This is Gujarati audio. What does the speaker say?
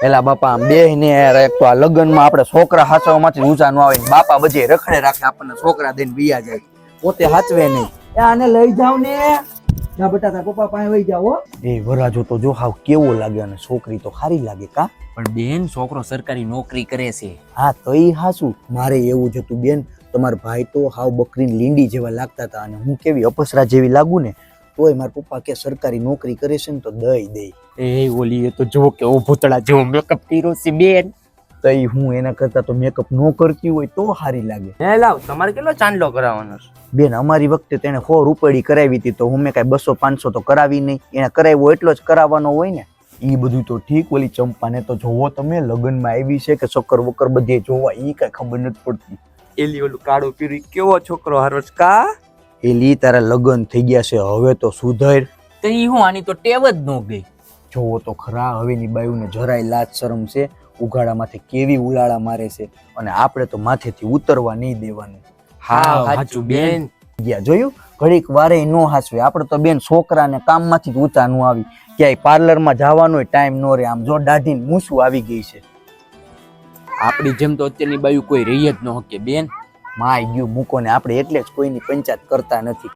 પેલા બાપા આમ બેહીને એક તો આ લગ્નમાં આપણે છોકરા હાચવવામાંથી ઊંચા ન આવે ને બાપા બધે રખડે રાખે આપણને છોકરા દઈને બીયા જાય પોતે હાચવે નહીં. આને લઈ જાવ ને જા બેટા તારા પપ્પા પાસે વઈ જાવ. એ વરાજો તો જો હાવ કેવો લાગે અને છોકરી તો સારી લાગે કા. પણ બેન છોકરો સરકારી નોકરી કરે છે. હા તો ઈ હાસું મારે એવું જ હતું બેન. તમારા ભાઈ તો હાવ બકરીની લીંડી જેવા લાગતા હતા અને હું કેવી અપસરા જેવી લાગુ ને તોય મારા પપ્પા કે સરકારી નોકરી કરે છે ને તો દઈ દે. એ ઓલી એ તો જો કેવો ભૂતળા જેવો મેકઅપ કર્યો છે બેન. તઈ હું એના કરતા તો મેકઅપ ન કરતી હોય તો સારી લાગે. હે લાવ તમારે કેટલો ચાંદલો કરાવવાનો છે? બેન અમારી વખતે તેને 100 રૂપિયા કરાવી હતી તો હું મેં કાંઈ 200-500 તો કરાવી નહીં. એને કરાવ્યો એટલો જ કરાવવાનો હોય ને. એ બધું તો ઠીક. ઓલી ચંપાને તો જોવો તમે લગ્નમાં આવી છે કે શક્કર વક્કર બધે જોવા એ કાંઈ ખબર નથી પડતી. એલી ઓલું કાળું પીરું કેવો છોકરો હરસ કા. એલી તારા લગ્ન થઈ ગયા છે હવે તો સુધર. તો ઈ હું આની તો ટેવ જ ન ગઈ. જોવો તો ખરા હવેની બાયુને જરાય લાજ શરમ છે. ઉઘાડામાંથી કેવી ઉલાળા મારે છે અને આપણે તો માથેથી ઉતરવા નહીં દેવાનું. હા સાચું બેન. ગયા જોયું ઘડીક વારે નો હાસવે. આપણે તો બેન છોકરાને કામમાંથી જ ઊંચા નું આવી ક્યાંય પાર્લરમાં જવાનો ટાઈમ નો રે. આમ જો દાઢીને મૂછું આવી ગઈ છે. આપણી જેમ તો અત્યારની બાયુ કોઈ રહી જ ન શકે બેન. માય ગયું મૂકો ને આપણે એટલે જ કોઈની પંચાયત કરતા નથી.